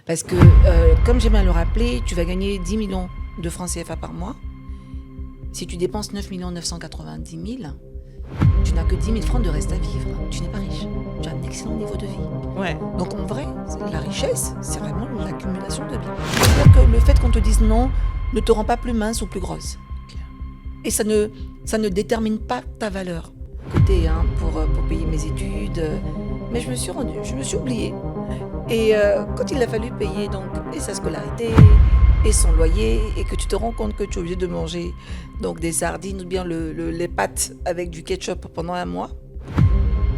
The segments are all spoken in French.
Parce que, comme j'aime à le rappeler, tu vas gagner 10 millions de francs CFA par mois. Si tu dépenses 9 990 000, tu n'as que 10 000 francs de reste à vivre. Tu n'es pas riche. Tu as un excellent niveau de vie. Ouais. Donc en vrai, la richesse, c'est vraiment l'accumulation de biens. C'est-à-dire que le fait qu'on te dise non ne te rend pas plus mince ou plus grosse. Et ça ne détermine pas ta valeur. Côté, pour payer mes études, mais je me suis oubliée. Et quand il a fallu payer donc et sa scolarité et son loyer et que tu te rends compte que tu es obligé de manger donc des sardines ou bien les pâtes avec du ketchup pendant un mois,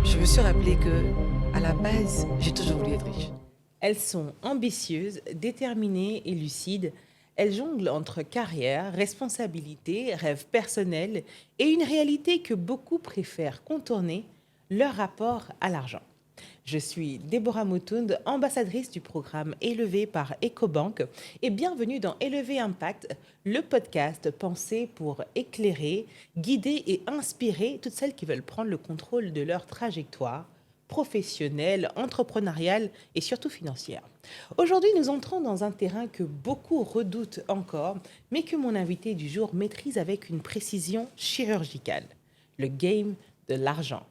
je me suis rappelé que à la base, j'ai toujours voulu être riche. Elles sont ambitieuses, déterminées et lucides. Elles jonglent entre carrière, responsabilité, rêves personnels et une réalité que beaucoup préfèrent contourner, leur rapport à l'argent. Je suis Déborah Moutound, ambassadrice du programme Élevé par Ecobank et bienvenue dans Élevé Impact, le podcast pensé pour éclairer, guider et inspirer toutes celles qui veulent prendre le contrôle de leur trajectoire professionnelle, entrepreneuriale et surtout financière. Aujourd'hui, nous entrons dans un terrain que beaucoup redoutent encore, mais que mon invité du jour maîtrise avec une précision chirurgicale, le game de l'argent.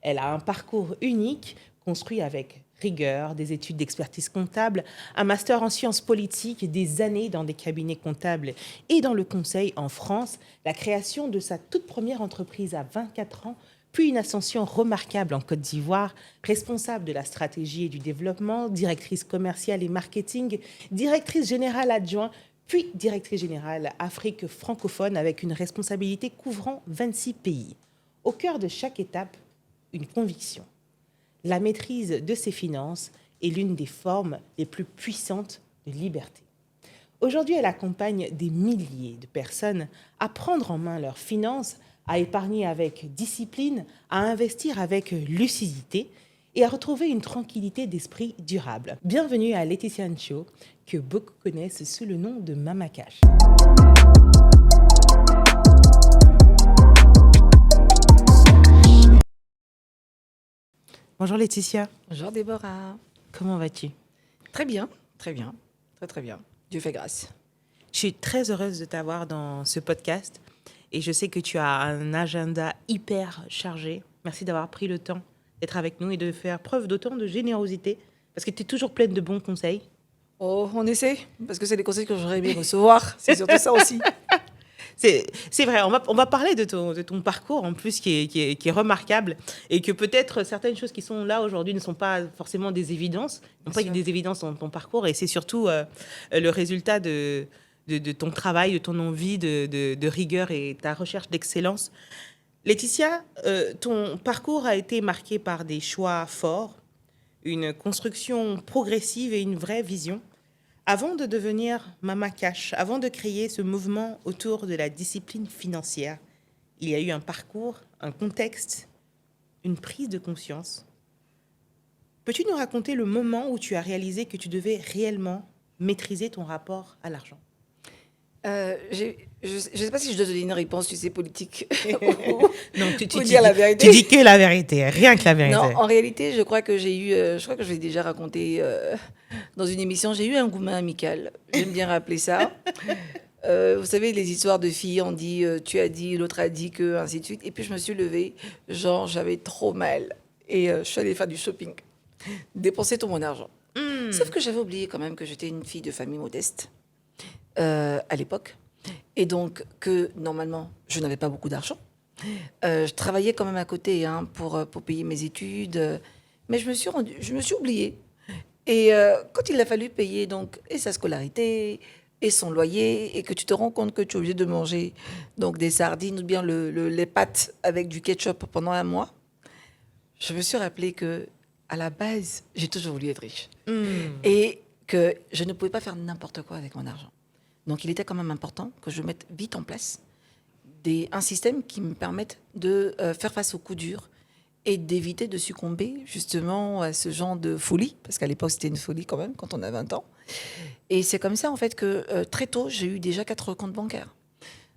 Elle a un parcours unique, construit avec rigueur, des études d'expertise comptable, un master en sciences politiques, des années dans des cabinets comptables et dans le conseil en France, la création de sa toute première entreprise à 24 ans, puis une ascension remarquable en Côte d'Ivoire, responsable de la stratégie et du développement, directrice commerciale et marketing, directrice générale adjointe, puis directrice générale Afrique francophone avec une responsabilité couvrant 26 pays. Au cœur de chaque étape, une conviction. La maîtrise de ses finances est l'une des formes les plus puissantes de liberté. Aujourd'hui, elle accompagne des milliers de personnes à prendre en main leurs finances, à épargner avec discipline, à investir avec lucidité et à retrouver une tranquillité d'esprit durable. Bienvenue à Laetitia Ncho, que beaucoup connaissent sous le nom de Mama Cash. Bonjour Laetitia. Bonjour Déborah. Comment vas-tu? Très bien, très bien, très bien. Dieu fait grâce. Je suis très heureuse de t'avoir dans ce podcast et je sais que tu as un agenda hyper chargé. Merci d'avoir pris le temps d'être avec nous et de faire preuve d'autant de générosité parce que tu es toujours pleine de bons conseils. Oh, on essaie, parce que c'est les conseils que j'aurais aimé recevoir. C'est surtout ça aussi. C'est vrai, on va parler de ton parcours en plus qui est remarquable et que peut-être certaines choses qui sont là aujourd'hui ne sont pas forcément des évidences, n'ont pas des évidences dans ton parcours et c'est surtout le résultat de ton travail, de ton envie de rigueur et ta recherche d'excellence. Laetitia, ton parcours a été marqué par des choix forts, une construction progressive et une vraie vision. Avant de devenir Mama Cash, avant de créer ce mouvement autour de la discipline financière, il y a eu un parcours, un contexte, une prise de conscience. Peux-tu nous raconter le moment où tu as réalisé que tu devais réellement maîtriser ton rapport à l'argent? Je ne sais pas si je dois donner une réponse, tu sais, politique. Non, tu dire la vérité. Tu dis que la vérité, rien que la vérité. Non, en réalité, je crois que je crois que je l'ai déjà raconté dans une émission, j'ai eu un gourmet amical. J'aime bien rappeler ça. Vous savez, les histoires de filles, on dit, tu as dit, l'autre a dit que, ainsi de suite. Et puis je me suis levée, genre j'avais trop mal. Et je suis allée faire du shopping, dépenser tout mon argent. Sauf que j'avais oublié quand même que j'étais une fille de famille modeste à l'époque. Et donc que normalement, je n'avais pas beaucoup d'argent. Je travaillais quand même à côté pour payer mes études. Mais je me suis oubliée. Et quand il a fallu payer donc et sa scolarité et son loyer et que tu te rends compte que tu es obligé de manger donc des sardines ou bien les pâtes avec du ketchup pendant un mois, je me suis rappelé que à la base, j'ai toujours voulu être riche et que je ne pouvais pas faire n'importe quoi avec mon argent. Donc il était quand même important que je mette vite en place un système qui me permette de faire face aux coups durs et d'éviter de succomber justement à ce genre de folie, parce qu'à l'époque c'était une folie quand même quand on a 20 ans. Et c'est comme ça en fait que très tôt j'ai eu déjà 4 comptes bancaires.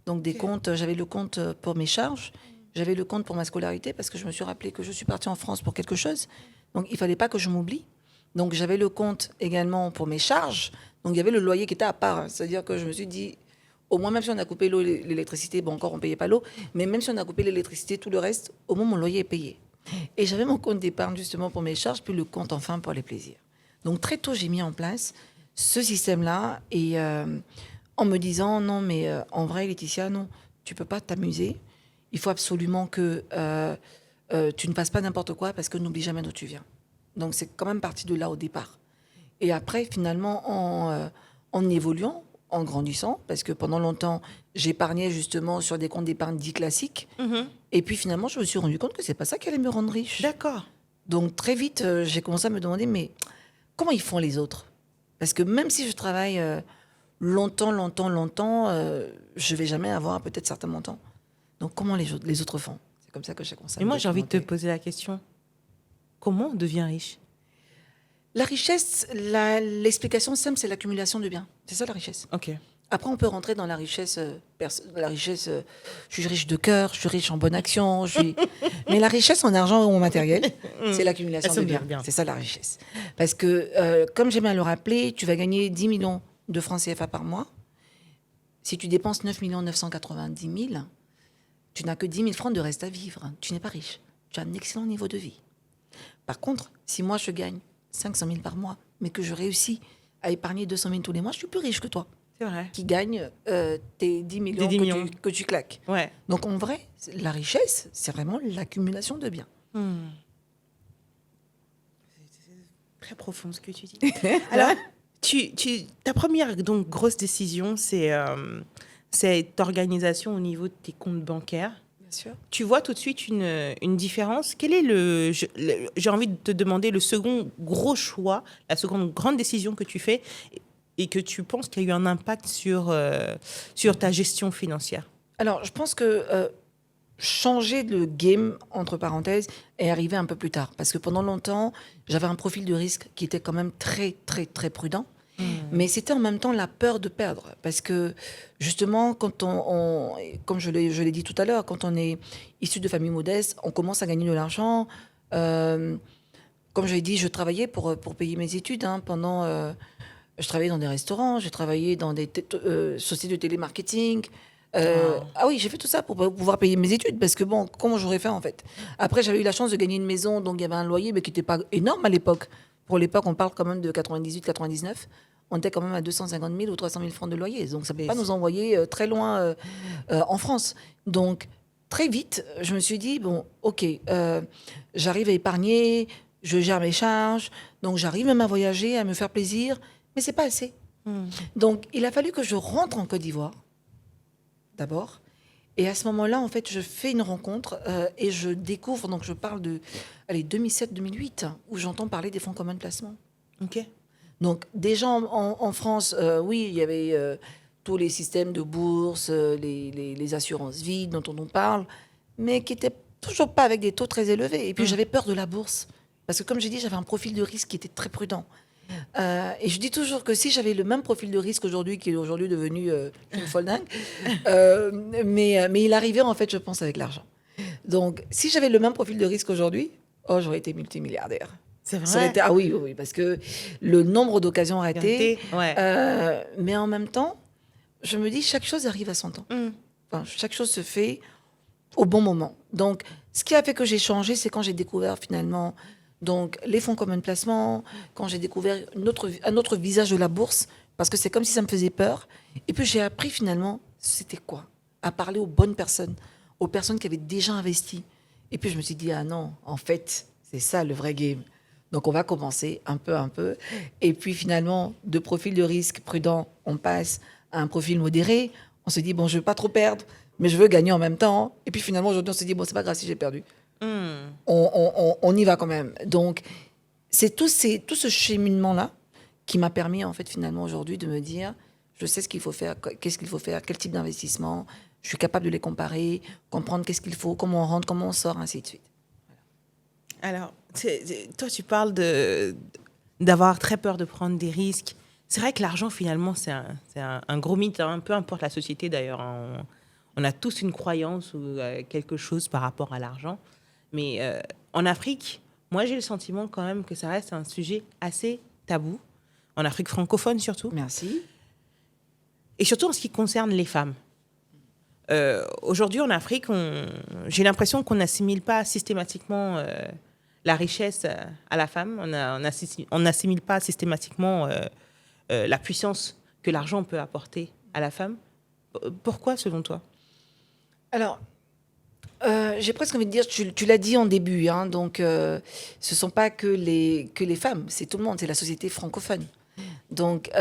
Donc des comptes, j'avais le compte pour mes charges, j'avais le compte pour ma scolarité parce que je me suis rappelé que je suis partie en France pour quelque chose. Donc il fallait pas que je m'oublie. Donc, j'avais le compte également pour mes charges. Donc, il y avait le loyer qui était à part. C'est-à-dire que je me suis dit, au moins, même si on a coupé l'eau et l'électricité, bon, encore, on ne payait pas l'eau, mais même si on a coupé l'électricité, tout le reste, au moins, mon loyer est payé. Et j'avais mon compte d'épargne justement pour mes charges, puis le compte enfin pour les plaisirs. Donc, très tôt, j'ai mis en place ce système-là et en me disant, non, mais en vrai, Laetitia, non, tu ne peux pas t'amuser. Il faut absolument que tu ne fasses pas n'importe quoi parce que n'oublie jamais d'où tu viens. Donc, c'est quand même parti de là au départ. Et après, finalement, en évoluant, en grandissant, parce que pendant longtemps, j'épargnais justement sur des comptes d'épargne dits classiques. Et puis finalement, je me suis rendu compte que c'est pas ça qui allait me rendre riche. D'accord. Donc très vite, j'ai commencé à me demander, mais comment ils font les autres? Parce que même si je travaille longtemps, je vais jamais avoir peut-être certains montants. Donc comment les autres font? C'est comme ça que j'ai commencé à Et me moi, j'ai envie de te documenter. poser la question. Comment on devient riche? La richesse, l'explication simple, c'est l'accumulation de biens. C'est ça la richesse. Ok. Après, on peut rentrer dans la richesse. Je suis riche de cœur, je suis riche en bonne action. Mais la richesse en argent ou en matériel, c'est l'accumulation Elles de sont biens. bien. C'est ça la richesse. Parce que, comme j'aime à le rappeler, tu vas gagner 10 millions de francs CFA par mois. Si tu dépenses 9 990 000, tu n'as que 10 000 francs de reste à vivre. Tu n'es pas riche. Tu as un excellent niveau de vie. Par contre, si moi je gagne 500 000 par mois, mais que je réussis à épargner 200 000 tous les mois, je suis plus riche que toi, C'est vrai. qui gagne tes 10 millions, 10 millions. Que tu claques. Ouais. Donc en vrai, la richesse, c'est vraiment l'accumulation de biens. C'est très profond ce que tu dis. Alors, ta première donc, grosse décision, c'est cette organisation au niveau de tes comptes bancaires. Bien sûr. Tu vois tout de suite une différence. Quel est j'ai envie de te demander le second gros choix, la seconde grande décision que tu fais et que tu penses qu'il y a eu un impact sur ta gestion financière? Alors, je pense que changer de game, entre parenthèses, est arrivé un peu plus tard. Parce que pendant longtemps, j'avais un profil de risque qui était quand même très, très, très prudent. Mais c'était en même temps la peur de perdre. Parce que, justement, quand comme je l'ai dit tout à l'heure, quand on est issu de famille modeste, on commence à gagner de l'argent. Comme je l'ai dit, je travaillais pour payer mes études. Je travaillais dans des restaurants, j'ai travaillé dans des sociétés de télémarketing. Ah oui, j'ai fait tout ça pour pouvoir payer mes études. Parce que, bon, comment j'aurais fait, en fait? Après, j'avais eu la chance de gagner une maison, donc il y avait un loyer, mais qui n'était pas énorme à l'époque. Pour l'époque, on parle quand même de 98-99. On était quand même à 250 000 ou 300 000 francs de loyer. Donc, ça ne peut pas nous envoyer très loin en France. Donc, très vite, je me suis dit, bon, OK, j'arrive à épargner, je gère mes charges, donc j'arrive même à voyager, à me faire plaisir, mais c'est pas assez. Donc, il a fallu que je rentre en Côte d'Ivoire, d'abord. Et à ce moment-là, en fait, je fais une rencontre et je découvre, donc je parle de 2007-2008, où j'entends parler des fonds communs de placement. Ok. Donc, déjà en France, oui, il y avait tous les systèmes de bourse, les assurances vie dont on nous parle, mais qui n'étaient toujours pas avec des taux très élevés. Et puis, j'avais peur de la bourse. Parce que, comme j'ai dit, j'avais un profil de risque qui était très prudent. Et je dis toujours que si j'avais le même profil de risque aujourd'hui, qui est aujourd'hui devenu une folle dingue, mais il arrivait, en fait, je pense, avec l'argent. Donc, si j'avais le même profil de risque aujourd'hui, j'aurais été multimilliardaire. C'est vrai. Ça aurait été- ah oui, oui, oui, parce que le nombre d'occasions ratées, Ouais. mais en même temps, je me dis, chaque chose arrive à son temps. Enfin, chaque chose se fait au bon moment. Donc, ce qui a fait que j'ai changé, c'est quand j'ai découvert finalement donc, les fonds communs de placement, quand j'ai découvert un autre visage de la bourse, parce que c'est comme si ça me faisait peur. Et puis, j'ai appris finalement, c'était quoi? À parler aux bonnes personnes, aux personnes qui avaient déjà investi. Et puis, je me suis dit, ah non, en fait, c'est ça le vrai game. Donc, on va commencer un peu. Et puis, finalement, de profil de risque prudent, on passe à un profil modéré. On se dit, bon, je ne veux pas trop perdre, mais je veux gagner en même temps. Et puis, finalement, aujourd'hui, on se dit, bon, c'est pas grave si j'ai perdu. On y va quand même. Donc, c'est tout ce cheminement-là qui m'a permis, en fait, finalement, aujourd'hui, de me dire, je sais ce qu'il faut faire, qu'est-ce qu'il faut faire, quel type d'investissement, je suis capable de les comparer, comprendre qu'est-ce qu'il faut, comment on rentre, comment on sort, ainsi de suite. Alors, toi, tu parles d'avoir très peur de prendre des risques. C'est vrai que l'argent, finalement, c'est un gros mythe, hein. Peu importe la société, d'ailleurs. On a tous une croyance ou quelque chose par rapport à l'argent. Mais en Afrique, moi, j'ai le sentiment quand même que ça reste un sujet assez tabou, en Afrique francophone surtout, Merci. et surtout en ce qui concerne les femmes. Aujourd'hui, en Afrique, j'ai l'impression qu'on n'assimile pas systématiquement la richesse à la femme. On n'assimile pas systématiquement la puissance que l'argent peut apporter à la femme. Pourquoi, selon toi? Alors, j'ai presque envie de dire, tu l'as dit en début, hein, donc ce ne sont pas que les femmes, c'est tout le monde, c'est la société francophone. Donc,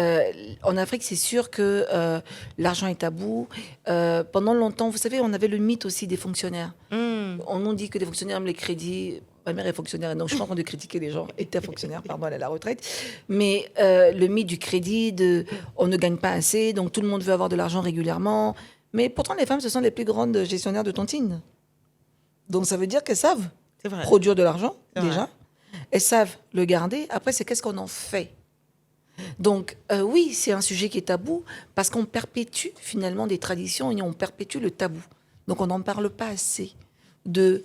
en Afrique, c'est sûr que l'argent est tabou. Pendant longtemps, vous savez, on avait le mythe aussi des fonctionnaires. On nous dit que les fonctionnaires aiment les crédits. Ma mère est fonctionnaire, donc je suis en train de critiquer les gens. Était fonctionnaire, pardon, elle est à la retraite. Mais le mythe du crédit, on ne gagne pas assez, donc tout le monde veut avoir de l'argent régulièrement. Mais pourtant, les femmes, ce sont les plus grandes gestionnaires de tontines. Donc, ça veut dire qu'elles savent C'est vrai. produire de l'argent, C'est déjà. Elles savent le garder. Après, c'est qu'est-ce qu'on en fait. Donc, oui, c'est un sujet qui est tabou parce qu'on perpétue finalement des traditions et on perpétue le tabou. Donc, on n'en parle pas assez de...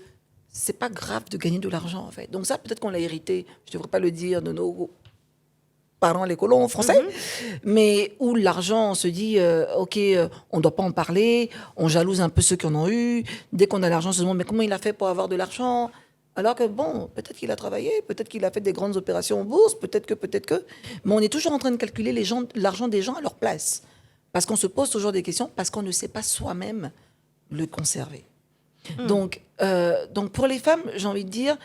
C'est pas grave de gagner de l'argent, en fait. Donc ça, peut-être qu'on l'a hérité, je ne devrais pas le dire, de nos parents, les colons français, mais où l'argent, on se dit, OK, on ne doit pas en parler, on jalouse un peu ceux qui en ont eu. Dès qu'on a l'argent, on se demande, mais comment il a fait pour avoir de l'argent? Alors que, bon, peut-être qu'il a travaillé, peut-être qu'il a fait des grandes opérations en bourse, peut-être que. Mais on est toujours en train de calculer l'argent des gens à leur place. Parce qu'on se pose toujours des questions, parce qu'on ne sait pas soi-même le conserver. Donc, pour les femmes, j'ai envie de dire,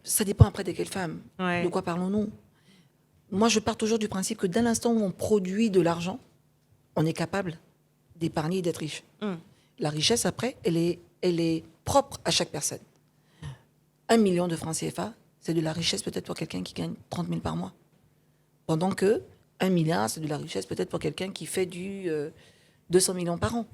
ça dépend après de quelle femme. Ouais. De quoi parlons-nous? Moi, je pars toujours du principe que dès l'instant où on produit de l'argent, on est capable d'épargner et d'être riche. La richesse, après, elle est propre à chaque personne. 1 million de francs CFA, c'est de la richesse peut-être pour quelqu'un qui gagne 30 000 par mois. Pendant que 1 milliard, c'est de la richesse peut-être pour quelqu'un qui fait du 200 millions par an.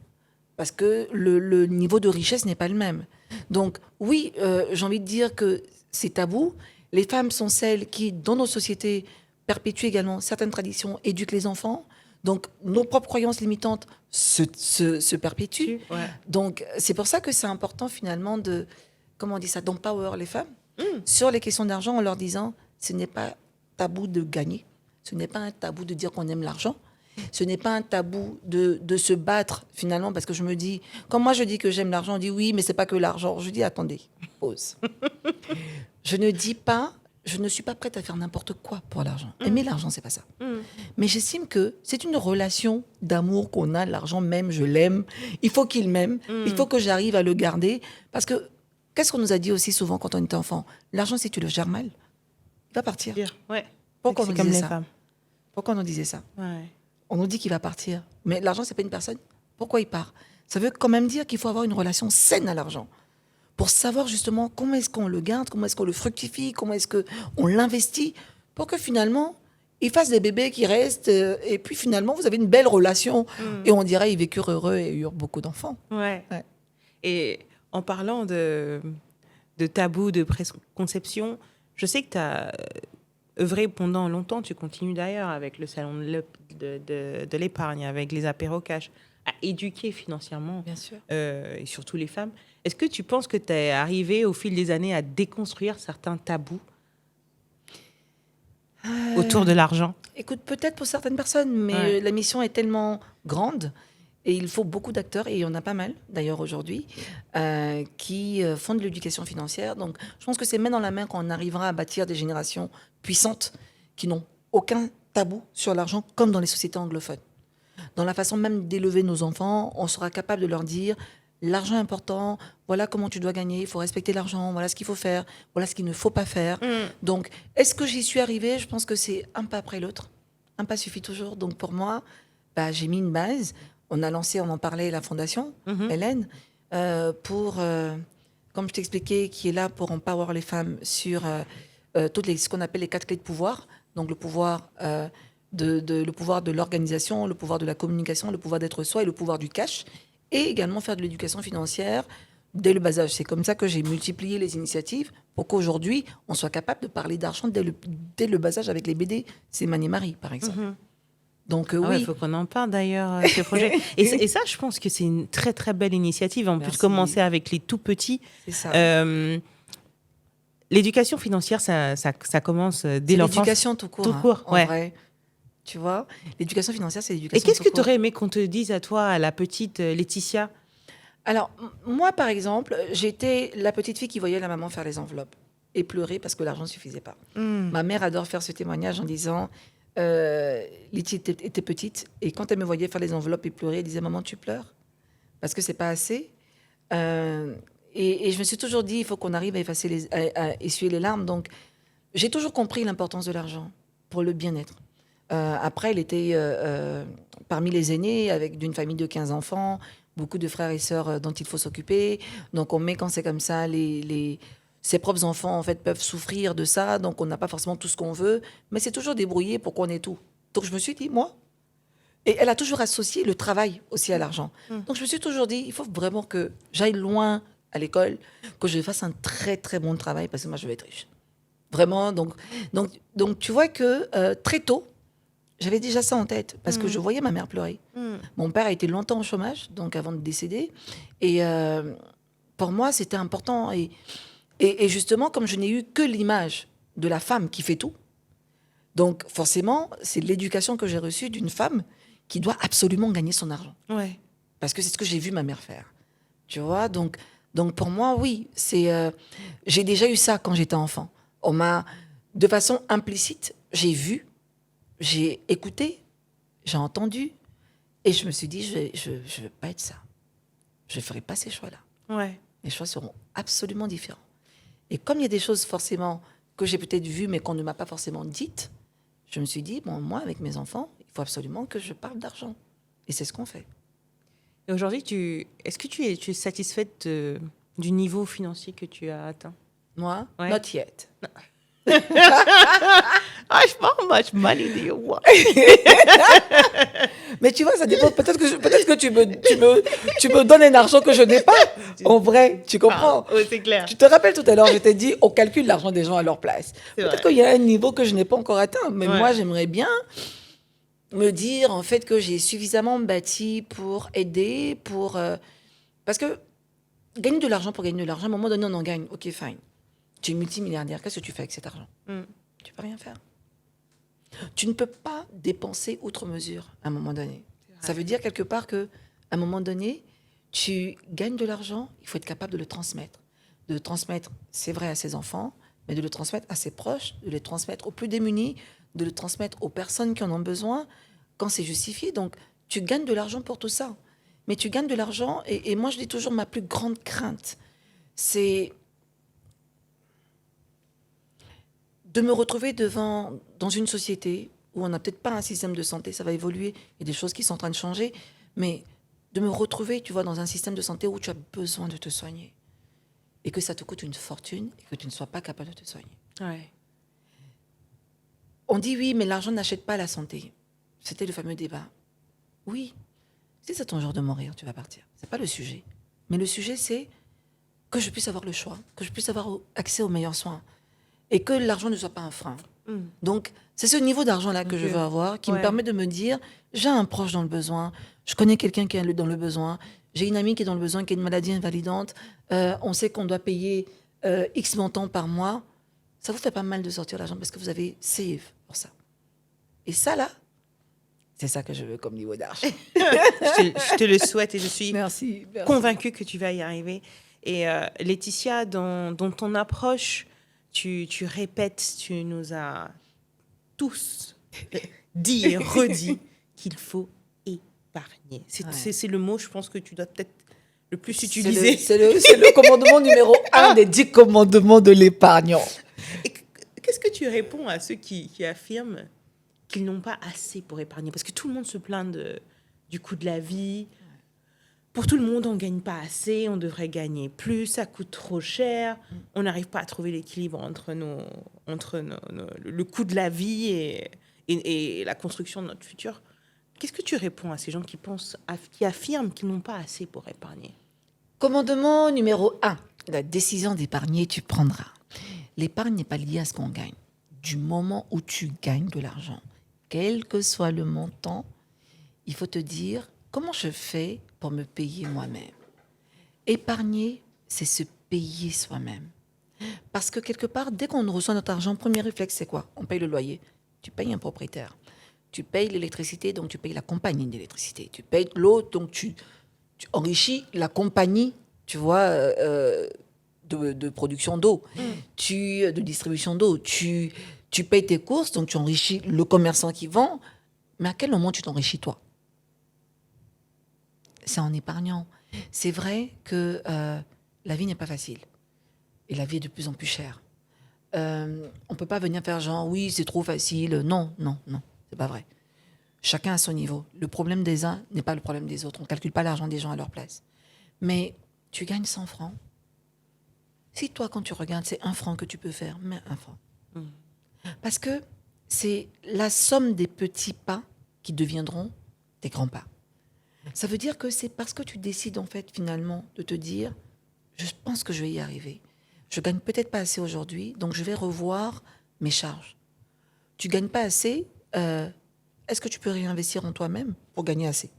Parce que le niveau de richesse n'est pas le même. Donc, oui, j'ai envie de dire que c'est tabou. Les femmes sont celles qui, dans nos sociétés, perpétuent également certaines traditions, éduquent les enfants. Donc, nos propres croyances limitantes se perpétuent. Ouais. Donc, c'est pour ça que c'est important, finalement, comment on dit ça, d'empower les femmes sur les questions d'argent en leur disant, ce n'est pas tabou de gagner. Ce n'est pas un tabou de dire qu'on aime l'argent. Ce n'est pas un tabou de se battre, finalement, parce que je me dis, quand moi je dis que j'aime l'argent, on dit oui, mais c'est pas que l'argent. Je dis, attendez, pause. Je ne suis pas prête à faire n'importe quoi pour l'argent. Aimer l'argent, c'est pas ça. Mais j'estime que c'est une relation d'amour qu'on a. L'argent même, je l'aime. Il faut qu'il m'aime. Il faut que j'arrive à le garder. Parce que, qu'est-ce qu'on nous a dit aussi souvent quand on était enfant? L'argent, si tu le gères mal, il va partir. Ouais. Pourquoi on C'est nous comme disait les ça? femmes. Pourquoi on nous disait ça? Ouais. On nous dit qu'il va partir. Mais l'argent, c'est pas une personne. Pourquoi il part? Ça veut quand même dire qu'il faut avoir une relation saine à l'argent. Pour savoir justement comment est-ce qu'on le garde, comment est-ce qu'on le fructifie, comment est-ce qu'on l'investit, pour que finalement, il fasse des bébés qui restent. Et puis finalement, vous avez une belle relation. Et on dirait ils vécurent heureux et eurent beaucoup d'enfants. Ouais. Ouais. Et en parlant de tabou, de préconception, je sais que tu as œuvré pendant longtemps, tu continues d'ailleurs avec le salon de l'épargne, avec les apéros cash, à éduquer financièrement, Bien sûr. et surtout les femmes. Est-ce que tu penses que tu es arrivé au fil des années à déconstruire certains tabous autour de l'argent? Écoute, peut-être pour certaines personnes, mais la mission est tellement grande et il faut beaucoup d'acteurs, et il y en a pas mal d'ailleurs aujourd'hui, qui font de l'éducation financière. Donc je pense que c'est main dans la main qu'on arrivera à bâtir des générations puissantes qui n'ont aucun tabou sur l'argent, comme dans les sociétés anglophones. Dans la façon même d'élever nos enfants, on sera capable de leur dire l'argent est important, voilà comment tu dois gagner, il faut respecter l'argent, voilà ce qu'il faut faire, voilà ce qu'il ne faut pas faire. Donc, est-ce que j'y suis arrivée? Je pense que c'est un pas après l'autre. Un pas suffit toujours. Donc, pour moi, j'ai mis une base. On en parlait, la fondation, Hélène, pour, comme je t'expliquais, qui est là pour empower les femmes sur ce qu'on appelle les 4 clés de pouvoir. Donc, le pouvoir le pouvoir de l'organisation, le pouvoir de la communication, le pouvoir d'être soi et le pouvoir du cash. Et également faire de l'éducation financière dès le bas âge. C'est comme ça que j'ai multiplié les initiatives pour qu'aujourd'hui, on soit capable de parler d'argent dès le bas âge avec les BD. C'est Mani Marie, par exemple. Donc, oui. Il faut qu'on en parle d'ailleurs, ce projet. Et ça, je pense que c'est une très, très belle initiative. En plus, Merci. commencer avec les tout petits. C'est ça. l'éducation financière, ça commence dès C'est l'enfance. l'éducation tout court. Tout court, en ouais. vrai. Tu vois, l'éducation financière, c'est Et l'éducation qu'est-ce tout que tu court. aurais aimé qu'on te dise à toi, à la petite Laetitia? Alors, moi, par exemple, j'étais la petite fille qui voyait la maman faire les enveloppes et pleurer parce que l'argent ne suffisait pas. Ma mère adore faire ce témoignage en disant, Lydie était petite et quand elle me voyait faire les enveloppes et pleurer, elle disait, maman, tu pleures parce que c'est pas assez. Euh, et je me suis toujours dit, il faut qu'on arrive à à essuyer les larmes. Donc, j'ai toujours compris l'importance de l'argent pour le bien-être. Après, elle était parmi les aînés, avec d'une famille de 15 enfants, beaucoup de frères et sœurs dont il faut s'occuper. Donc, on met quand c'est comme ça, ses propres enfants, en fait, peuvent souffrir de ça. Donc, on n'a pas forcément tout ce qu'on veut. Mais c'est toujours débrouillé pour qu'on ait tout. Donc, je me suis dit, moi. Et elle a toujours associé le travail aussi à l'argent. Donc, je me suis toujours dit, il faut vraiment que j'aille loin à l'école, que je fasse un très, très bon travail, parce que moi, je vais être riche. Vraiment. Donc tu vois que très tôt, j'avais déjà ça en tête, parce que je voyais ma mère pleurer. Mon père a été longtemps au chômage, donc avant de décéder. Et pour moi, c'était important. Et justement, comme je n'ai eu que l'image de la femme qui fait tout, donc forcément, c'est l'éducation que j'ai reçue d'une femme qui doit absolument gagner son argent. Ouais. Parce que c'est ce que j'ai vu ma mère faire. Tu vois, donc pour moi, oui, j'ai déjà eu ça quand j'étais enfant. On m'a, de façon implicite, j'ai vu, j'ai écouté, j'ai entendu, et je me suis dit, je veux pas être ça. Je ne ferai pas ces choix-là. Ouais. Les choix seront absolument différents. Et comme il y a des choses forcément que j'ai peut-être vues, mais qu'on ne m'a pas forcément dites, je me suis dit, bon, moi, avec mes enfants, il faut absolument que je parle d'argent. Et c'est ce qu'on fait. Et aujourd'hui, est-ce que tu es satisfaite du niveau financier que tu as atteint? Moi, Ouais. not yet. I found much money do you want? Mais tu vois, ça dépend. Peut-être que tu me donnes un argent que je n'ai pas. En vrai, tu comprends. Oui, c'est clair. Tu te rappelles tout à l'heure, je t'ai dit, on calcule l'argent des gens à leur place. C'est Peut-être vrai. qu'il y a un niveau que je n'ai pas encore atteint. Mais Ouais. moi, j'aimerais bien me dire, en fait, que j'ai suffisamment bâti pour aider, parce que gagner de l'argent pour gagner de l'argent, à un moment donné, on en gagne. Ok, fine. Tu es multimilliardaire. Qu'est-ce que tu fais avec cet argent? Tu peux rien faire. Tu ne peux pas dépenser outre mesure à un moment donné. Ça veut dire quelque part que, à un moment donné, tu gagnes de l'argent, il faut être capable de le transmettre. De le transmettre, c'est vrai, à ses enfants, mais de le transmettre à ses proches, de le transmettre aux plus démunis, de le transmettre aux personnes qui en ont besoin, quand c'est justifié. Donc, tu gagnes de l'argent pour tout ça. Mais tu gagnes de l'argent, et moi, je dis toujours, ma plus grande crainte, c'est de me retrouver dans une société où on n'a peut-être pas un système de santé, ça va évoluer, il y a des choses qui sont en train de changer, mais de me retrouver, tu vois, dans un système de santé où tu as besoin de te soigner et que ça te coûte une fortune et que tu ne sois pas capable de te soigner. Ouais. On dit oui, mais l'argent n'achète pas la santé. C'était le fameux débat. Oui, si c'est ton jour de mourir, tu vas partir. C'est pas le sujet. Mais le sujet, c'est que je puisse avoir le choix, que je puisse avoir accès aux meilleurs soins et que l'argent ne soit pas un frein. Donc, c'est ce niveau d'argent-là que je veux avoir qui me permet de me dire, j'ai un proche dans le besoin, je connais quelqu'un qui est dans le besoin, j'ai une amie qui est dans le besoin, qui a une maladie invalidante, on sait qu'on doit payer X montant par mois. Ça vous fait pas mal de sortir l'argent parce que vous avez save pour ça. Et ça, là, c'est ça que je veux comme niveau d'argent. Je te le souhaite et je suis Merci. convaincue que tu vas y arriver. Et Laetitia, dans ton approche, tu répètes, tu nous as tous dit et redit qu'il faut épargner. C'est le mot, je pense, que tu dois peut-être le plus utiliser. C'est le commandement numéro 1 des 10 commandements de l'épargnant. Et qu'est-ce que tu réponds à ceux qui affirment qu'ils n'ont pas assez pour épargner? Parce que tout le monde se plaint du coût de la vie. Pour tout le monde, on ne gagne pas assez, on devrait gagner plus, ça coûte trop cher. On n'arrive pas à trouver l'équilibre entre le coût de la vie et la construction de notre futur. Qu'est-ce que tu réponds à ces gens qui affirment qu'ils n'ont pas assez pour épargner? Commandement numéro 1. La décision d'épargner, tu prendras. L'épargne n'est pas liée à ce qu'on gagne. Du moment où tu gagnes de l'argent, quel que soit le montant, il faut te dire comment je fais pour me payer moi-même. Épargner, c'est se payer soi-même. Parce que quelque part, dès qu'on reçoit notre argent, premier réflexe, c'est quoi? On paye le loyer. Tu payes un propriétaire. Tu payes l'électricité, donc tu payes la compagnie d'électricité. Tu payes l'eau, donc tu enrichis la compagnie, tu vois, de production d'eau, de distribution d'eau. Tu payes tes courses, donc tu enrichis le commerçant qui vend. Mais à quel moment tu t'enrichis toi? C'est en épargnant. C'est vrai que la vie n'est pas facile. Et la vie est de plus en plus chère. On ne peut pas venir faire genre, oui, c'est trop facile. Non, non, non, c'est pas vrai. Chacun à son niveau. Le problème des uns n'est pas le problème des autres. On ne calcule pas l'argent des gens à leur place. Mais tu gagnes 100 francs. Si toi, quand tu regardes, c'est 1 franc que tu peux faire, mets 1 franc. Parce que c'est la somme des petits pas qui deviendront des grands pas. Ça veut dire que c'est parce que tu décides, en fait, finalement, de te dire, je pense que je vais y arriver. Je gagne peut-être pas assez aujourd'hui, donc je vais revoir mes charges. Tu gagnes pas assez, est-ce que tu peux réinvestir en toi-même pour gagner assez?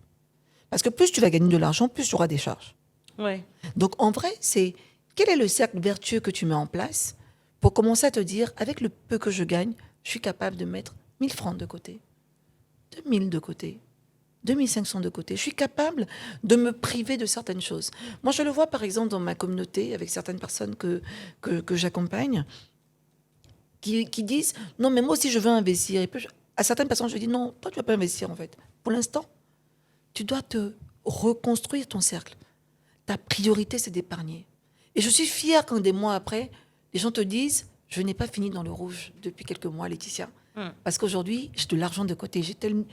Parce que plus tu vas gagner de l'argent, plus tu auras des charges. Ouais. Donc en vrai, c'est quel est le cercle vertueux que tu mets en place pour commencer à te dire, avec le peu que je gagne, je suis capable de mettre 1000 francs de côté, 2000 de côté, 2500 de côté. Je suis capable de me priver de certaines choses. Moi, je le vois par exemple dans ma communauté, avec certaines personnes que j'accompagne, qui disent, non, mais moi aussi je veux investir. Et puis, à certaines personnes, je dis, non, toi tu ne vas pas investir en fait. Pour l'instant, tu dois te reconstruire ton cercle. Ta priorité, c'est d'épargner. Et je suis fière quand des mois après, les gens te disent, je n'ai pas fini dans le rouge depuis quelques mois, Laetitia. Parce qu'aujourd'hui, j'ai de l'argent de côté. J'ai telle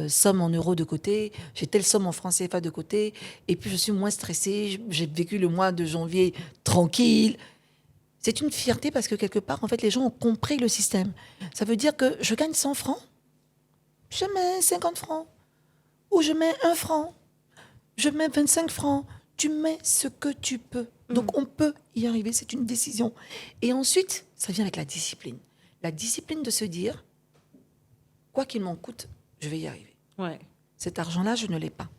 somme en euros de côté, j'ai telle somme en francs CFA de côté, et puis je suis moins stressée. J'ai vécu le mois de janvier tranquille. C'est une fierté parce que quelque part, en fait, les gens ont compris le système. Ça veut dire que je gagne 100 francs, je mets 50 francs, ou je mets 1 franc, je mets 25 francs. Tu mets ce que tu peux. Donc, on peut y arriver, c'est une décision. Et ensuite, ça vient avec la discipline. La discipline de se dire, quoi qu'il m'en coûte, je vais y arriver. Ouais. Cet argent-là, je ne l'ai pas.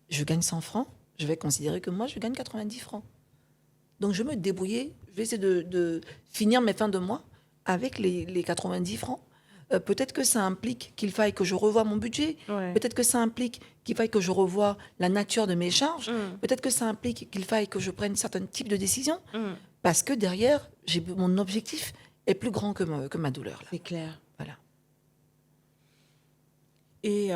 Je gagne 100 francs, je vais considérer que moi, je gagne 90 francs. Donc, je vais me débrouiller, je vais essayer de finir mes fins de mois avec les 90 francs. Peut-être que ça implique qu'il faille que je revoie mon budget. Ouais. Peut-être que ça implique qu'il faille que je revoie la nature de mes charges. Peut-être que ça implique qu'il faille que je prenne certains types de décisions. Parce que derrière, mon objectif est plus grand que ma douleur. Là. C'est clair. Voilà. Et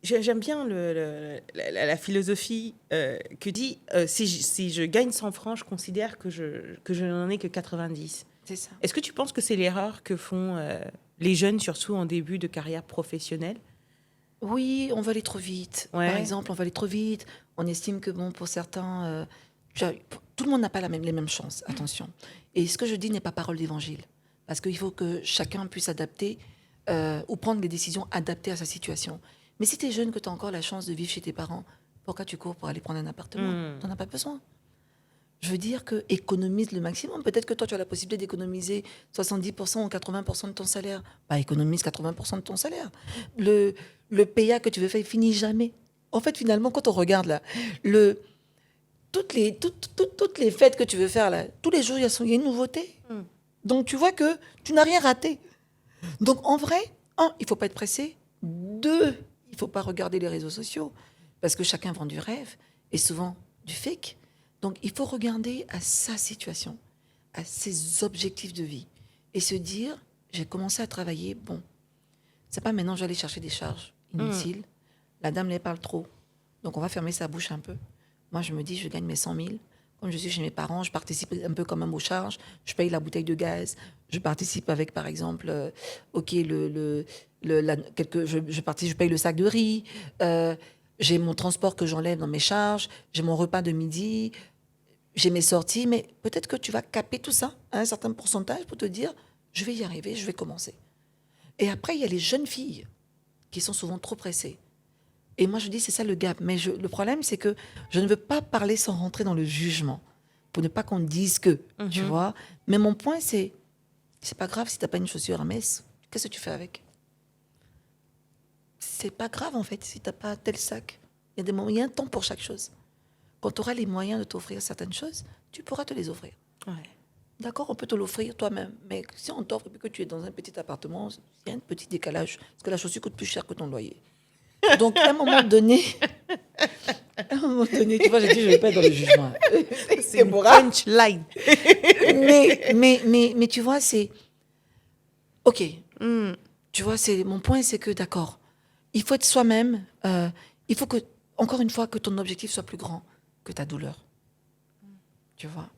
j'aime bien la philosophie que dit si je gagne 100 francs, je considère que je n'en ai que 90. C'est ça. Est-ce que tu penses que c'est l'erreur que font les jeunes, surtout en début de carrière professionnelle? Oui, on va aller trop vite. Ouais. Par exemple, on va aller trop vite. On estime que, bon, pour certains, tout le monde n'a pas les mêmes chances, attention. Et ce que je dis n'est pas parole d'évangile. Parce qu'il faut que chacun puisse adapter ou prendre des décisions adaptées à sa situation. Mais si tu es jeune, que tu as encore la chance de vivre chez tes parents, pourquoi tu cours pour aller prendre un appartement? Tu n'en as pas besoin. Je veux dire que économise le maximum. Peut-être que toi, tu as la possibilité d'économiser 70% ou 80% de ton salaire. Bah, économise 80% de ton salaire. Le PA que tu veux faire, il finit jamais. En fait, finalement, quand on regarde là, toutes les fêtes que tu veux faire là, tous les jours, il y a une nouveauté. Donc, tu vois que tu n'as rien raté. Donc, en vrai, il ne faut pas être pressé. 2, il ne faut pas regarder les réseaux sociaux. Parce que chacun vend du rêve et souvent du fake. Donc, il faut regarder à sa situation, à ses objectifs de vie et se dire, j'ai commencé à travailler, bon, c'est pas maintenant je vais aller chercher des charges inutiles. La dame les parle trop, donc on va fermer sa bouche un peu. Moi, je me dis, je gagne mes 100 000. Comme je suis chez mes parents, je participe un peu quand même aux charges. Je paye la bouteille de gaz. Je participe avec, par exemple, je paye le sac de riz. J'ai mon transport que j'enlève dans mes charges. J'ai mon repas de midi. J'ai mes sorties. Mais peut-être que tu vas caper tout ça à un certain pourcentage pour te dire, je vais y arriver, je vais commencer. Et après, il y a les jeunes filles qui sont souvent trop pressées. Et moi, je dis, c'est ça le gap. Mais le problème, c'est que je ne veux pas parler sans rentrer dans le jugement, pour ne pas qu'on dise que, tu vois. Mais mon point, c'est pas grave si tu n'as pas une chaussure Hermès. Qu'est-ce que tu fais avec? C'est pas grave, en fait, si tu n'as pas tel sac. Il y a un temps pour chaque chose. quand tu auras les moyens de t'offrir certaines choses, tu pourras te les offrir. Ouais. D'accord, on peut te l'offrir toi-même. Mais si on t'offre et puis que tu es dans un petit appartement, il y a un petit décalage. Parce que la chaussure coûte plus cher que ton loyer. Donc, à un moment donné, tu vois, j'ai dit, je ne vais pas être dans le jugement. C'est une punchline. Mais tu vois, c'est... OK. Mm. Tu vois, mon point, c'est que, d'accord, il faut être soi-même. Il faut que, encore une fois, que ton objectif soit plus grand que ta douleur. Tu vois,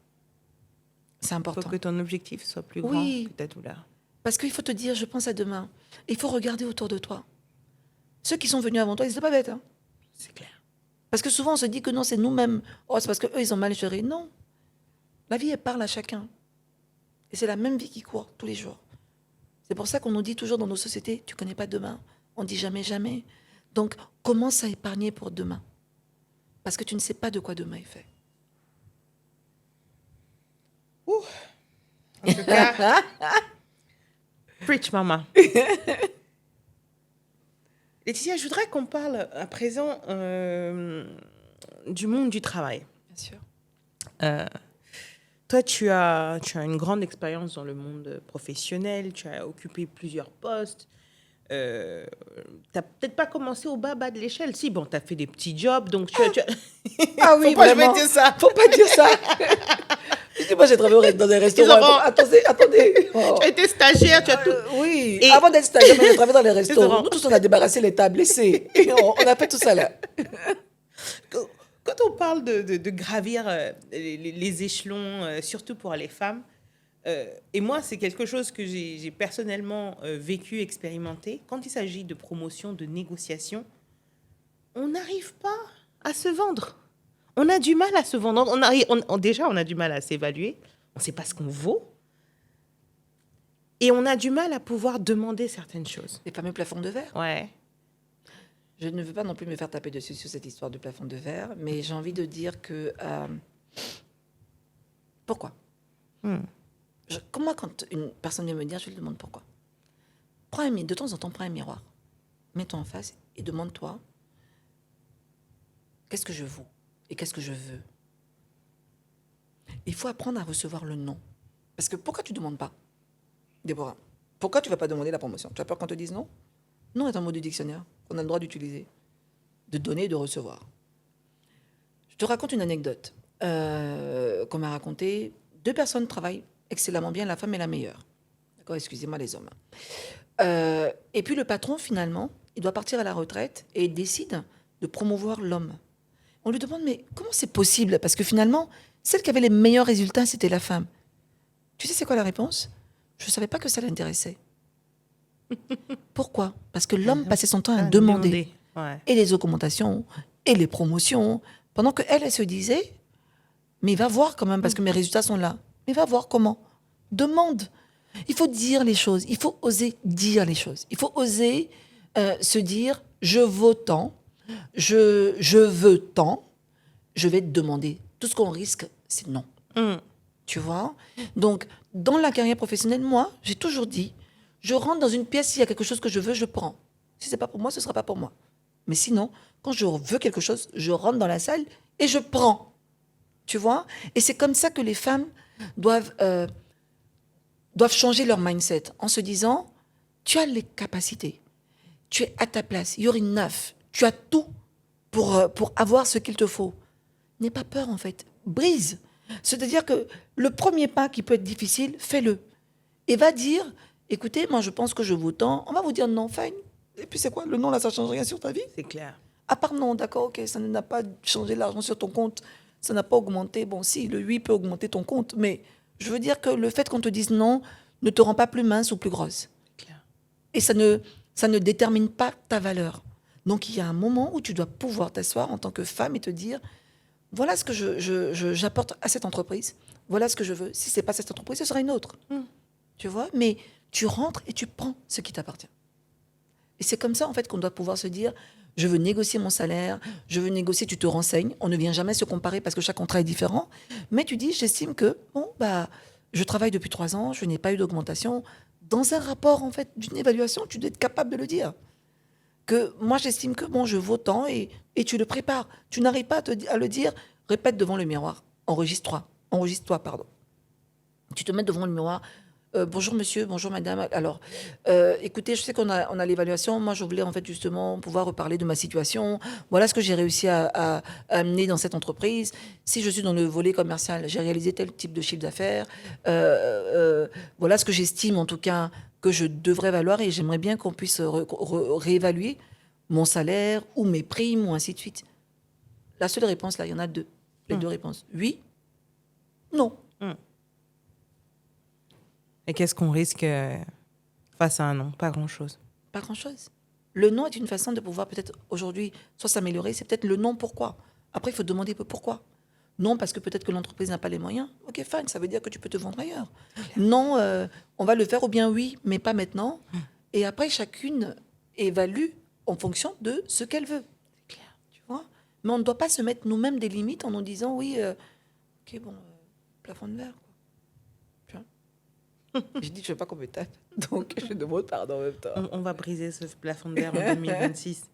c'est Il important. faut que ton objectif soit plus grand Oui. que ta douleur. Parce qu'il faut te dire, je pense à demain. Il faut regarder autour de toi. Ceux qui sont venus avant toi, ils n'étaient pas bêtes. Hein. C'est clair. Parce que souvent, on se dit que non, c'est nous-mêmes. Oh, c'est parce qu'eux, ils ont mal géré. Non. La vie, elle parle à chacun. Et c'est la même vie qui court tous les jours. C'est pour ça qu'on nous dit toujours dans nos sociétés, tu ne connais pas demain. On dit jamais, jamais. Donc, commence à épargner pour demain. Parce que tu ne sais pas de quoi demain est fait. En tout cas, preach, maman. Laetitia, je voudrais qu'on parle à présent du monde du travail. Bien sûr. Toi, tu as une grande expérience dans le monde professionnel, tu as occupé plusieurs postes. Tu n'as peut-être pas commencé au bas de l'échelle. Si, bon, tu as fait des petits jobs, donc tu as... Ah oui, faut pas vraiment. je vais dire ça. Faut pas dire ça. Moi, j'ai travaillé dans des restaurants. auront- Attendez. Oh. Tu as été stagiaire, tu as tout... Oui, Et- avant d'être stagiaire, j'ai travaillé dans les restos. auront- Nous tous, on a débarrassé les tables, laissez. Et on a fait tout ça là. Quand on parle de gravir les échelons, surtout pour les femmes, et moi, c'est quelque chose que j'ai personnellement vécu, expérimenté, quand il s'agit de promotion, de négociation, on n'arrive pas à se vendre. On a du mal à se vendre. Déjà, on a du mal à s'évaluer. On ne sait pas ce qu'on vaut. Et on a du mal à pouvoir demander certaines choses. Les fameux plafonds de verre. Ouais. Je ne veux pas non plus me faire taper dessus sur cette histoire de plafond de verre, mais j'ai envie de dire que... pourquoi Comment, quand une personne vient me dire, je lui demande pourquoi. De temps en temps, prends un miroir, mets-toi en face et demande-toi qu'est-ce que je vaux et qu'est-ce que je veux. Il faut apprendre à recevoir le non. Parce que pourquoi tu ne demandes pas, Déborah? Pourquoi tu ne vas pas demander la promotion? Tu as peur qu'on te dise non? Non est un mot du dictionnaire qu'on a le droit d'utiliser, de donner et de recevoir. Je te raconte une anecdote qu'on m'a racontée. 2 personnes travaillent excellemment bien, la femme est la meilleure. D'accord, excusez-moi les hommes. Et puis le patron, finalement, il doit partir à la retraite et il décide de promouvoir l'homme. On lui demande, mais comment c'est possible? Parce que finalement, celle qui avait les meilleurs résultats, c'était la femme. Tu sais c'est quoi la réponse? Je ne savais pas que ça l'intéressait. Pourquoi? Parce que l'homme passait son temps à demander. Ouais. Et les augmentations, et les promotions, pendant qu'elle, elle se disait, mais va voir quand même, parce que mes résultats sont là. Mais va voir comment. Demande. Il faut dire les choses. Il faut oser dire les choses. Il faut oser se dire, je vaux tant, je veux tant, je vais te demander. Tout ce qu'on risque, c'est non. Tu vois? Donc, dans la carrière professionnelle, moi, j'ai toujours dit, je rentre dans une pièce, s'il y a quelque chose que je veux, je prends. Si ce n'est pas pour moi, ce ne sera pas pour moi. Mais sinon, quand je veux quelque chose, je rentre dans la salle et je prends. Tu vois? Et c'est comme ça que les femmes doivent changer leur mindset en se disant, tu as les capacités, tu es à ta place, you're enough, tu as tout pour avoir ce qu'il te faut. N'aie pas peur en fait, brise. C'est-à-dire que le premier pas qui peut être difficile, fais-le. Et va dire, écoutez, moi je pense que je vaux tant, on va vous dire non, fine. Et puis c'est quoi? Le non là, ça ne change rien sur ta vie? C'est clair. À part non, d'accord, ok, ça n'a pas changé l'argent sur ton compte, ça n'a pas augmenté. Bon, si, le 8 peut augmenter ton compte, mais je veux dire que le fait qu'on te dise non ne te rend pas plus mince ou plus grosse. C'est clair. Et ça ne détermine pas ta valeur. Donc il y a un moment où tu dois pouvoir t'asseoir en tant que femme et te dire, voilà ce que j'apporte à cette entreprise, voilà ce que je veux. Si ce n'est pas cette entreprise, ce sera une autre. Tu vois? Mais tu rentres et tu prends ce qui t'appartient. Et c'est comme ça, en fait, qu'on doit pouvoir se dire, je veux négocier mon salaire, je veux négocier, tu te renseignes. On ne vient jamais se comparer parce que chaque contrat est différent. Mais tu dis, j'estime que, bon, je travaille depuis 3 ans, je n'ai pas eu d'augmentation. Dans un rapport, en fait, d'une évaluation, tu dois être capable de le dire. Que moi, j'estime que, bon, je vaux tant et tu le prépares. Tu n'arrives pas à le dire Répète devant le miroir. Enregistre-toi, pardon. Tu te mets devant le miroir. Bonjour monsieur, bonjour madame. Alors, écoutez, je sais qu'on a l'évaluation. Moi, je voulais en fait justement pouvoir reparler de ma situation. Voilà ce que j'ai réussi à amener dans cette entreprise. Si je suis dans le volet commercial, j'ai réalisé tel type de chiffre d'affaires. Voilà ce que j'estime en tout cas que je devrais valoir et j'aimerais bien qu'on puisse réévaluer mon salaire ou mes primes ou ainsi de suite. La seule réponse là, il y en a deux. Les deux réponses. Oui, non. Et qu'est-ce qu'on risque face à un non? Pas grand-chose. Pas grand-chose. Le non est une façon de pouvoir peut-être aujourd'hui soit s'améliorer, c'est peut-être le non pourquoi. Après, il faut demander pourquoi. Non, parce que peut-être que l'entreprise n'a pas les moyens. Ok, fine, ça veut dire que tu peux te vendre ailleurs. Non, on va le faire, ou bien oui, mais pas maintenant. Et après, chacune évalue en fonction de ce qu'elle veut. C'est clair. Tu vois? Mais on ne doit pas se mettre nous-mêmes des limites en nous disant oui, ok, bon, plafond de verre. Tu vois? J'ai dit que je ne veux pas qu'on me tape, donc je demande pardon en même temps. On va briser ce plafond de verre en 2026.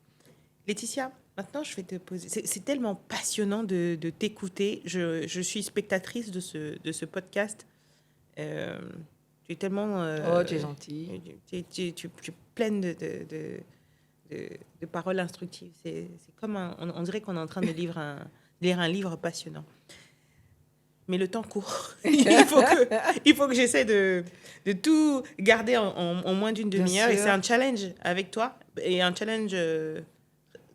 Laetitia, maintenant, je vais te poser... C'est tellement passionnant de t'écouter. Je suis spectatrice de ce podcast. Tu es tellement... Oh, tu es gentille. Tu es pleine de paroles instructives. C'est comme on dirait qu'on est en train de lire un livre passionnant. Mais le temps court. il faut que j'essaie de tout garder en moins d'une demi-heure. Et c'est un challenge avec toi. Et un challenge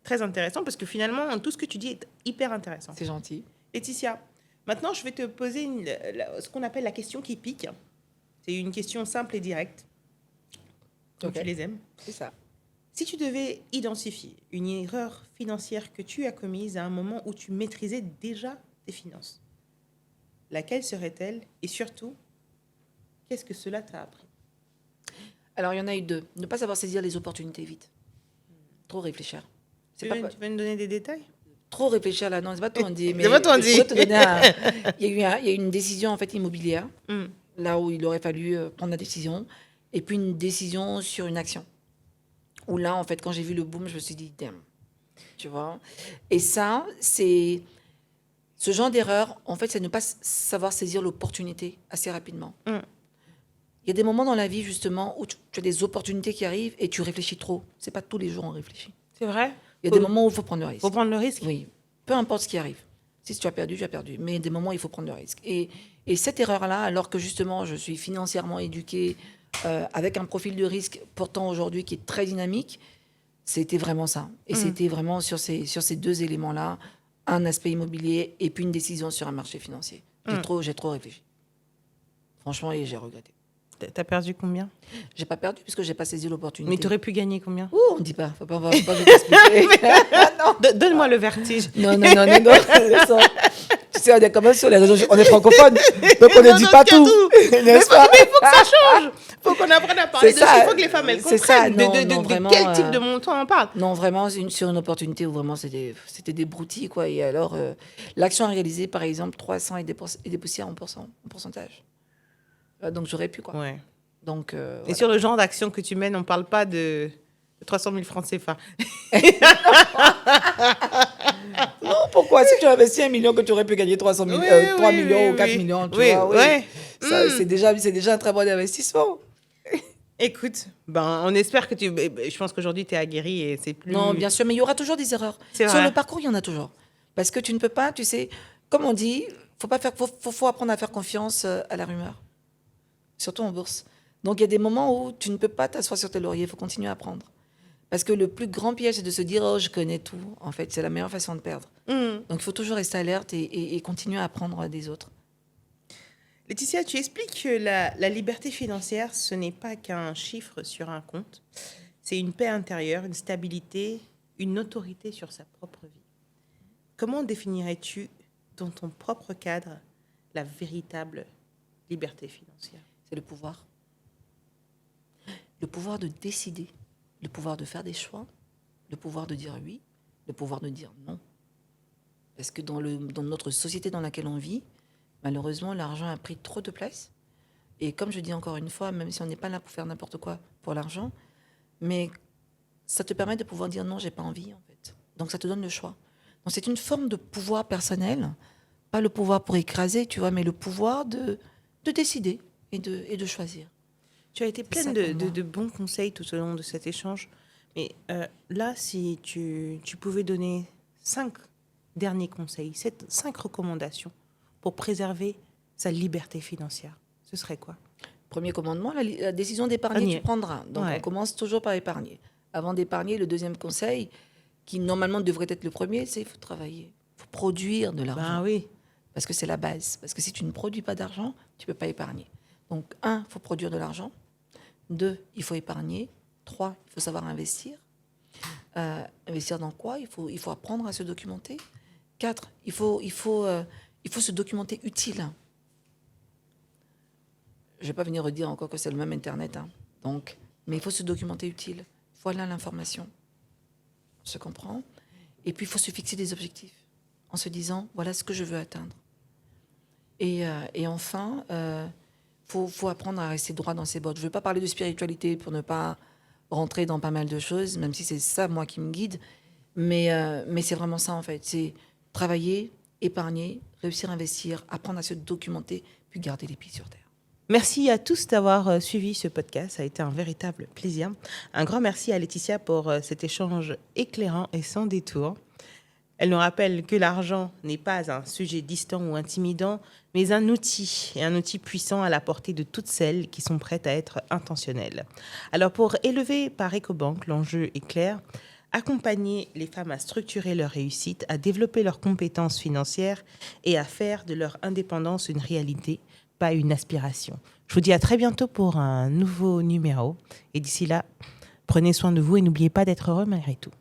très intéressant parce que finalement, tout ce que tu dis est hyper intéressant. C'est gentil. Laetitia, maintenant, je vais te poser ce qu'on appelle la question qui pique. C'est une question simple et directe. Donc, tu les aimes. C'est ça. Si tu devais identifier une erreur financière que tu as commise à un moment où tu maîtrisais déjà tes finances, laquelle serait-elle? Et surtout, qu'est-ce que cela t'a appris? Alors, il y en a eu deux. Ne pas savoir saisir les opportunités vite. Trop réfléchir. Tu veux me donner des détails? Trop réfléchir là, non, c'est pas tout on dit. C'est pas tout on dit. Il y a eu une décision en fait immobilière, là où il aurait fallu prendre la décision, et puis une décision sur une action. Où là, en fait, quand j'ai vu le boom, je me suis dit, damn, tu vois. Et ça, c'est... Ce genre d'erreur, en fait, c'est ne pas savoir saisir l'opportunité assez rapidement. Il y a des moments dans la vie, justement, où tu as des opportunités qui arrivent et tu réfléchis trop. C'est pas tous les jours on réfléchit. C'est vrai? Il y a des moments où il faut prendre le risque. Il faut prendre le risque? Oui, peu importe ce qui arrive. Si tu as perdu, tu as perdu. Mais il y a des moments où il faut prendre le risque. Et cette erreur-là, alors que justement, je suis financièrement éduquée, avec un profil de risque pourtant aujourd'hui qui est très dynamique, c'était vraiment ça. Et c'était vraiment sur ces deux éléments-là, un aspect immobilier et puis une décision sur un marché financier. J'ai trop réfléchi. Franchement, et j'ai regretté. T'as perdu combien? J'ai pas perdu puisque j'ai pas saisi l'opportunité. Mais tu aurais pu gagner combien? Ouh, on ne dit pas. Faut pas vous expliquer. Donne-moi le vertige. Non. Tu sais, on est quand même sur les réseaux, on est francophone, donc on ne dit pas tout. N'est-ce pas? Mais il faut que ça change. Il faut qu'on apprenne à parler de ça. Il faut que les femmes elles comprennent vraiment, de quel type de montant on parle. Non, vraiment, sur une opportunité où vraiment c'était des broutilles, quoi. Et alors, l'action a réalisé, par exemple, 300 et des poussières en pourcentage. Donc, j'aurais pu, quoi. Ouais. Donc, et voilà. sur le genre d'action que tu mènes, on ne parle pas de 300 000 francs CFA. Non, pourquoi? Si tu investis 1 million, que tu aurais pu gagner 3 millions ou 4 millions, tu vois, c'est déjà un très bon investissement. Écoute, on espère que je pense qu'aujourd'hui, tu es aguerri et c'est plus... Non, bien sûr, mais il y aura toujours des erreurs. Sur le parcours, il y en a toujours. Parce que tu ne peux pas, tu sais, comme on dit, faut apprendre à faire confiance à la rumeur. Surtout en bourse. Donc, il y a des moments où tu ne peux pas t'asseoir sur tes lauriers, il faut continuer à apprendre. Parce que le plus grand piège, c'est de se dire « Oh, je connais tout ». En fait, c'est la meilleure façon de perdre. Donc, il faut toujours rester alerte et continuer à apprendre des autres. Laetitia, tu expliques que la liberté financière, ce n'est pas qu'un chiffre sur un compte. C'est une paix intérieure, une stabilité, une autorité sur sa propre vie. Comment définirais-tu, dans ton propre cadre, la véritable liberté financière? C'est le pouvoir. Le pouvoir de décider. Le pouvoir de faire des choix, le pouvoir de dire oui, le pouvoir de dire non. Parce que dans notre société dans laquelle on vit, malheureusement, l'argent a pris trop de place. Et comme je dis encore une fois, même si on n'est pas là pour faire n'importe quoi pour l'argent, mais ça te permet de pouvoir dire non, j'ai pas envie en fait. Donc ça te donne le choix. Donc c'est une forme de pouvoir personnel pas le pouvoir pour écraser, tu vois, mais le pouvoir de décider et de choisir. Tu as été pleine ça pour moi. de bons conseils tout au long de cet échange. Mais là, si tu pouvais donner 5 derniers conseils, 5 recommandations pour préserver sa liberté financière, ce serait quoi? Premier commandement, la décision d'épargner, Épargner. tu prendras. Donc, Ouais. on commence toujours par épargner. Avant d'épargner, le deuxième conseil, qui normalement devrait être le premier, c'est il faut travailler. Il faut produire de l'argent. Ben oui. Parce que c'est la base. Parce que si tu ne produis pas d'argent, tu ne peux pas épargner. Donc, 1, il faut produire de l'argent. 2, il faut épargner. 3, il faut savoir investir. Investir dans quoi? Il faut apprendre à se documenter. 4, il faut se documenter utile. Je ne vais pas venir redire encore que c'est le même Internet. Hein. Donc, mais il faut se documenter utile. Voilà l'information. On se comprend. Et puis, il faut se fixer des objectifs en se disant, voilà ce que je veux atteindre. Et enfin, faut apprendre à rester droit dans ses bottes. Je ne veux pas parler de spiritualité pour ne pas rentrer dans pas mal de choses, même si c'est ça, moi, qui me guide. Mais c'est vraiment ça, en fait. C'est travailler, épargner, réussir à investir, apprendre à se documenter, puis garder les pieds sur terre. Merci à tous d'avoir suivi ce podcast. Ça a été un véritable plaisir. Un grand merci à Laetitia pour cet échange éclairant et sans détour. Elle nous rappelle que l'argent n'est pas un sujet distant ou intimidant, mais un outil, et un outil puissant à la portée de toutes celles qui sont prêtes à être intentionnelles. Alors pour élever par EcoBank, l'enjeu est clair. Accompagner les femmes à structurer leur réussite, à développer leurs compétences financières et à faire de leur indépendance une réalité, pas une aspiration. Je vous dis à très bientôt pour un nouveau numéro. Et d'ici là, prenez soin de vous et n'oubliez pas d'être heureux malgré tout.